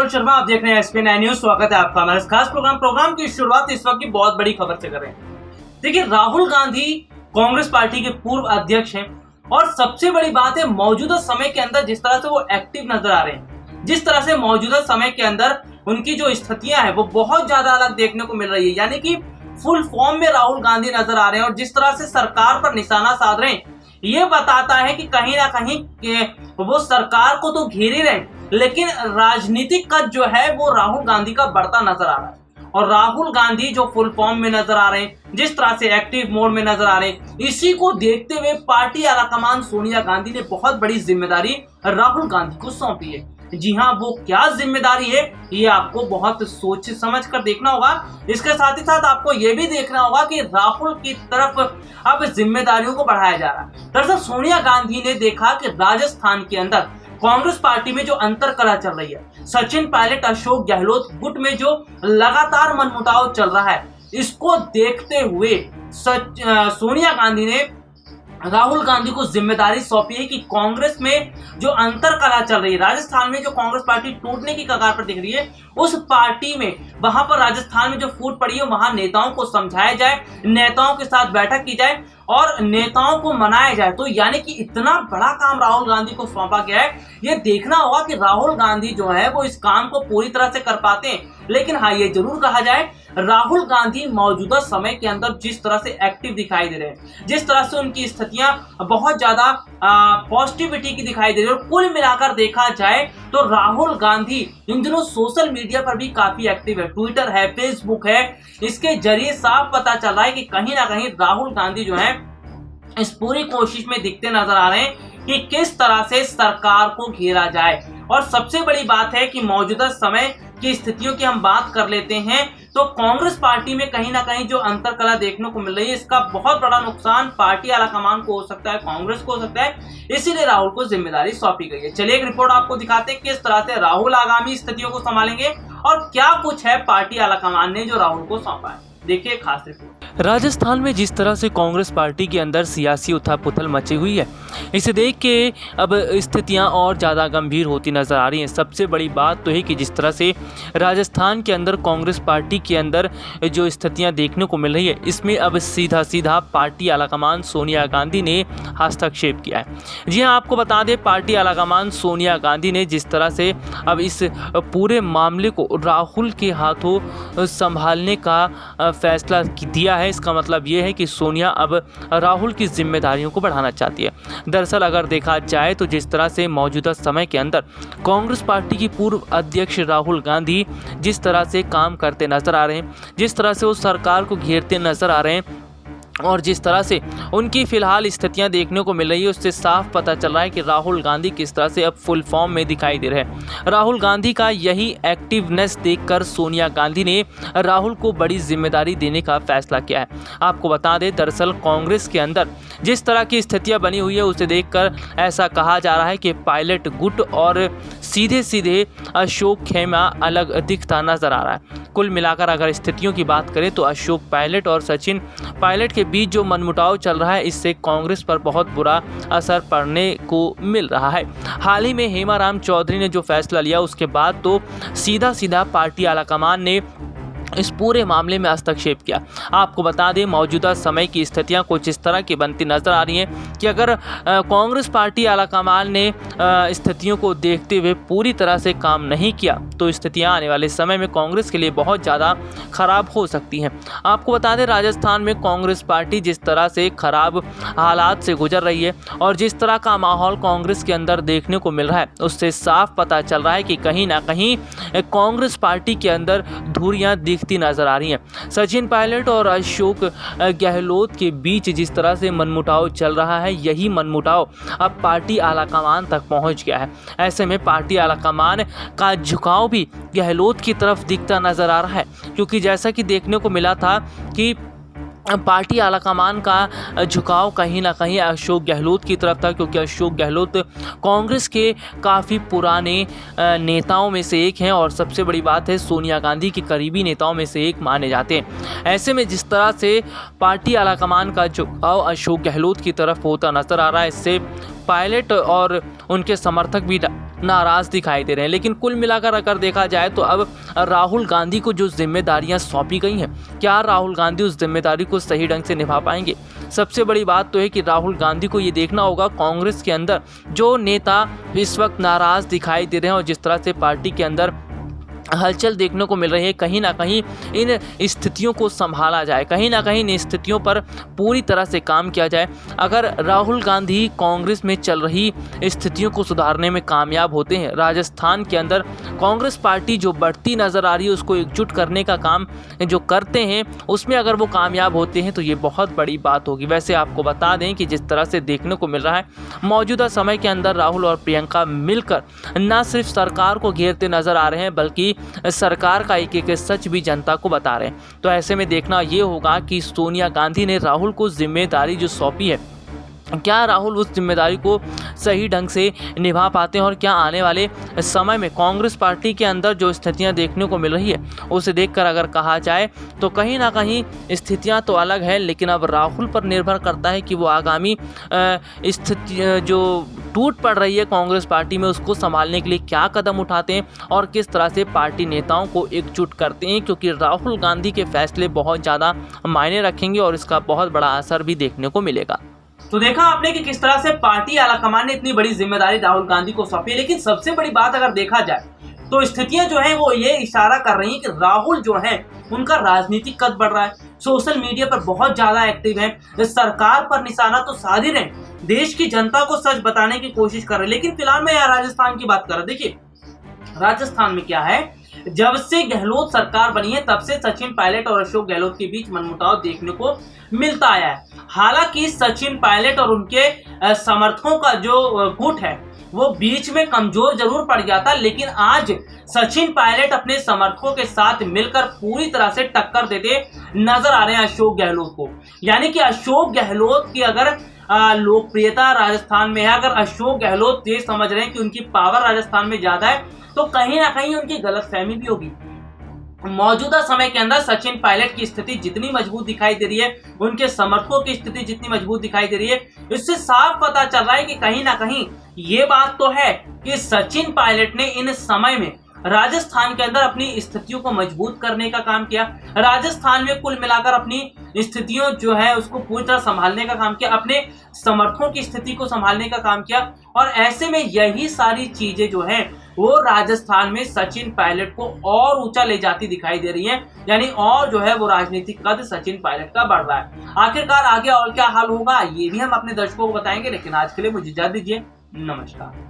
कमल शर्मा, आप देख रहे हैं SPN न्यूज। स्वागत है आपका हमारे खास प्रोग्राम की शुरुआत इस वक्त की बहुत बड़ी खबर से कर रहे हैं। देखिए, राहुल गांधी कांग्रेस पार्टी के पूर्व अध्यक्ष हैं और सबसे बड़ी बात है मौजूदा समय के अंदर जिस तरह से वो एक्टिव नजर आ रहे हैं, जिस तरह से मौजूदा समय के अंदर उनकी जो स्थितियां हैं वो बहुत ज्यादा अलग देखने को मिल रही है। यानी कि फुल फॉर्म में राहुल गांधी नजर आ रहे हैं और जिस तरह से सरकार पर निशाना साध रहे हैं, ये बताता है कि कहीं ना कहीं वो सरकार को तो घेर ही रहे, लेकिन राजनीतिक कद जो है वो राहुल गांधी का बढ़ता नजर आ रहा है। और राहुल गांधी जो फुल फॉर्म में नजर आ रहे हैं, जिस तरह से एक्टिव मोड में नजर आ रहे हैं, इसी को देखते हुए पार्टी आलाकमान सोनिया गांधी ने बहुत बड़ी जिम्मेदारी राहुल गांधी को सौंपी है। जी हाँ, वो क्या जिम्मेदारी है ये आपको बहुत सोच समझ कर देखना होगा। इसके साथ ही साथ आपको ये भी देखना होगा कि राहुल की तरफ अब जिम्मेदारियों को बढ़ाया जा रहा है। दरअसल सोनिया गांधी ने देखा कि राजस्थान के अंदर कांग्रेस पार्टी में जो अंतरकलह चल रही है, सचिन पायलट अशोक गहलोत गुट में जो लगातार मनमुटाव चल रहा है, इसको देखते हुए सोनिया गांधी ने राहुल गांधी को जिम्मेदारी सौंपी है कि कांग्रेस में जो अंतरकलह चल रही है, राजस्थान में जो कांग्रेस पार्टी टूटने की कगार पर दिख रही है, उस पार्टी में वहां पर राजस्थान में जो फूट पड़ी है वहां नेताओं को समझाया जाए, नेताओं के साथ बैठक की जाए और नेताओं को मनाया जाए। तो यानी कि इतना बड़ा काम राहुल गांधी को सौंपा गया है। ये देखना होगा कि राहुल गांधी जो है वो इस काम को पूरी तरह से कर पाते हैं। लेकिन हाँ, ये जरूर कहा जाए, राहुल गांधी मौजूदा समय के अंदर जिस तरह से एक्टिव दिखाई दे रहे हैं, जिस तरह से उनकी स्थितियां बहुत ज्यादा पॉजिटिविटी की दिखाई दे रही है, और कुल मिलाकर देखा जाए तो राहुल गांधी इन दिनों सोशल मीडिया पर भी काफी एक्टिव है। ट्विटर है, फेसबुक है, इसके जरिए साफ पता चल रहा है कि कहीं ना कहीं राहुल गांधी जो है इस पूरी कोशिश में दिखते नजर आ रहे हैं कि किस तरह से सरकार को घेरा जाए। और सबसे बड़ी बात है कि मौजूदा समय की स्थितियों की हम बात कर लेते हैं तो कांग्रेस पार्टी में कहीं ना कहीं जो अंतरकलह देखने को मिल रही है, इसका बहुत बड़ा नुकसान पार्टी आलाकमान को हो सकता है, कांग्रेस को हो सकता है। इसीलिए राहुल को जिम्मेदारी सौंपी गई है। चलिए एक रिपोर्ट आपको दिखाते हैं किस तरह से राहुल आगामी स्थितियों को संभालेंगे और क्या कुछ है पार्टी आलाकमान ने जो राहुल को सौंपा है। देखिए खास रिपोर्ट। राजस्थान में जिस तरह से कांग्रेस पार्टी के अंदर सियासी उथल-पुथल मची हुई है, इसे देख के अब स्थितियां और ज़्यादा गंभीर होती नज़र आ रही हैं। सबसे बड़ी बात तो है कि जिस तरह से राजस्थान के अंदर कांग्रेस पार्टी के अंदर जो स्थितियां देखने को मिल रही है, इसमें अब सीधा पार्टी आलाकमान सोनिया गांधी ने हस्तक्षेप किया है। जी हाँ, आपको बता दें, पार्टी आलाकमान सोनिया गांधी ने जिस तरह से अब इस पूरे मामले को राहुल के हाथों संभालने का फैसला दिया है, इसका मतलब ये है कि सोनिया अब राहुल की जिम्मेदारियों को बढ़ाना चाहती है। दरअसल अगर देखा जाए तो जिस तरह से मौजूदा समय के अंदर कांग्रेस पार्टी की पूर्व अध्यक्ष राहुल गांधी जिस तरह से काम करते नजर आ रहे हैं, जिस तरह से वो सरकार को घेरते नजर आ रहे हैं और जिस तरह से उनकी फ़िलहाल स्थितियां देखने को मिल रही है, उससे साफ पता चल रहा है कि राहुल गांधी किस तरह से अब फुल फॉर्म में दिखाई दे रहे हैं। राहुल गांधी का यही एक्टिवनेस देखकर सोनिया गांधी ने राहुल को बड़ी जिम्मेदारी देने का फैसला किया है। आपको बता दें, दरअसल कांग्रेस के अंदर जिस तरह की स्थितियाँ बनी हुई है, उसे देखकर ऐसा कहा जा रहा है कि पायलट गुट और सीधे अशोक खेमा अलग दिखता नजर आ रहा है। कुल मिलाकर अगर स्थितियों की बात करें तो अशोक पायलट और सचिन पायलट के बीच जो मनमुटाव चल रहा है, इससे कांग्रेस पर बहुत बुरा असर पड़ने को मिल रहा है। हाल ही में हेमाराम चौधरी ने जो फैसला लिया, उसके बाद तो सीधा पार्टी आलाकमान ने इस पूरे मामले में हस्तक्षेप किया। आपको बता दें, मौजूदा समय की स्थितियां कुछ इस तरह की बनती नजर आ रही हैं कि अगर कांग्रेस पार्टी आलाकमान ने स्थितियों को देखते हुए पूरी तरह से काम नहीं किया तो स्थितियां आने वाले समय में कांग्रेस के लिए बहुत ज़्यादा खराब हो सकती हैं। आपको बता दें, राजस्थान में कांग्रेस पार्टी जिस तरह से खराब हालात से गुजर रही है और जिस तरह का माहौल कांग्रेस के अंदर देखने को मिल रहा है, उससे साफ पता चल रहा है कि कहीं ना कहीं कांग्रेस पार्टी के अंदर धुरियाँ दिखती नजर आ रही हैं। सचिन पायलट और अशोक गहलोत के बीच जिस तरह से मनमुटाव चल रहा है, यही मनमुटाव अब पार्टी आलाकमान तक पहुंच गया है। ऐसे में पार्टी आलाकमान का झुकाव भी गहलोत की तरफ दिखता नजर आ रहा है, क्योंकि जैसा कि देखने को मिला था कि पार्टी आलाकमान का झुकाव कहीं ना कहीं अशोक गहलोत की तरफ था, क्योंकि अशोक गहलोत कांग्रेस के काफ़ी पुराने नेताओं में से एक हैं और सबसे बड़ी बात है सोनिया गांधी के करीबी नेताओं में से एक माने जाते हैं। ऐसे में जिस तरह से पार्टी आलाकमान का झुकाव अशोक गहलोत की तरफ होता नज़र आ रहा है, इससे पायलट और उनके समर्थक भी नाराज़ दिखाई दे रहे हैं। लेकिन कुल मिलाकर अगर देखा जाए तो अब राहुल गांधी को जो जिम्मेदारियां सौंपी गई हैं, क्या राहुल गांधी उस जिम्मेदारी को सही ढंग से निभा पाएंगे? सबसे बड़ी बात तो है कि राहुल गांधी को ये देखना होगा कांग्रेस के अंदर जो नेता इस वक्त नाराज़ दिखाई दे रहे हैं और जिस तरह से पार्टी के अंदर हलचल देखने को मिल रही है, कहीं ना कहीं इन स्थितियों को संभाला जाए, कहीं ना कहीं इन स्थितियों पर पूरी तरह से काम किया जाए। अगर राहुल गांधी कांग्रेस में चल रही स्थितियों को सुधारने में कामयाब होते हैं, राजस्थान के अंदर कांग्रेस पार्टी जो बढ़ती नज़र आ रही है उसको एकजुट करने का काम जो करते हैं, उसमें अगर वो कामयाब होते हैं तो ये बहुत बड़ी बात होगी। वैसे आपको बता दें कि जिस तरह से देखने को मिल रहा है, मौजूदा समय के अंदर राहुल और प्रियंका मिलकर न सिर्फ सरकार को घेरते नज़र आ रहे हैं बल्कि सरकार का एक सच भी जनता को बता रहे हैं। तो ऐसे में देखना ये होगा कि सोनिया गांधी ने राहुल को जिम्मेदारी जो सौंपी है, क्या राहुल उस जिम्मेदारी को सही ढंग से निभा पाते हैं और क्या आने वाले समय में कांग्रेस पार्टी के अंदर जो स्थितियां देखने को मिल रही है उसे देखकर अगर कहा जाए तो कहीं ना कहीं स्थितियां तो अलग है, लेकिन अब राहुल पर निर्भर करता है कि वो आगामी स्थिति जो टूट पड़ रही है कांग्रेस पार्टी में उसको संभालने के लिए क्या कदम उठाते हैं और किस तरह से पार्टी नेताओं को एकजुट करते हैं, क्योंकि राहुल गांधी के फैसले बहुत ज़्यादा मायने रखेंगे और इसका बहुत बड़ा असर भी देखने को मिलेगा। तो देखा आपने कि किस तरह से पार्टी आलाकमान ने इतनी बड़ी जिम्मेदारी राहुल गांधी को सौंपी है। लेकिन सबसे बड़ी बात अगर देखा जाए तो स्थितियां जो है वो ये इशारा कर रही हैं कि राहुल जो है उनका राजनीतिक कद बढ़ रहा है, सोशल मीडिया पर बहुत ज्यादा एक्टिव है, सरकार पर निशाना तो साध ही रहे, देश की जनता को सच बताने की कोशिश कर रहे हैं। लेकिन फिलहाल मैं यहाँ राजस्थान की बात कर रहा। देखिए राजस्थान में क्या है, जब से गहलोत सरकार बनी है तब से सचिन पायलट और अशोक गहलोत के बीच मनमुटाव देखने को मिलता आया है। हालांकि सचिन पायलट और उनके समर्थकों का जो गुट है वो बीच में कमजोर जरूर पड़ गया था, लेकिन आज सचिन पायलट अपने समर्थकों के साथ मिलकर पूरी तरह से टक्कर देते नजर आ रहे हैं अशोक गहलोत को। यानी कि अशोक गहलोत की अगर लोकप्रियता राजस्थान में है, अगर अशोक गहलोत ये समझ रहे हैं कि उनकी पावर राजस्थान में ज्यादा है, तो कहीं ना कहीं उनकी गलतफहमी भी होगी। मौजूदा समय के अंदर सचिन पायलट की स्थिति जितनी मजबूत दिखाई दे रही है, उनके समर्थकों की स्थिति जितनी मजबूत दिखाई दे रही है, इससे साफ पता चल रहा है कि कहीं ना कहीं ये बात तो है कि सचिन पायलट ने इन समय में राजस्थान के अंदर अपनी स्थितियों को मजबूत करने का काम किया। राजस्थान में कुल मिलाकर अपनी स्थितियों जो है उसको पूरी तरह संभालने का काम किया, अपने समर्थकों की स्थिति को संभालने का काम किया। और ऐसे में यही सारी चीजें जो है वो राजस्थान में सचिन पायलट को और ऊंचा ले जाती दिखाई दे रही है, यानी और जो है वो राजनीतिक कद सचिन पायलट का बढ़ रहा है। आखिरकार आगे और क्या हाल होगा ये भी हम अपने दर्शकों को बताएंगे, लेकिन आज के लिए मुझे इजाजत दीजिए। नमस्कार।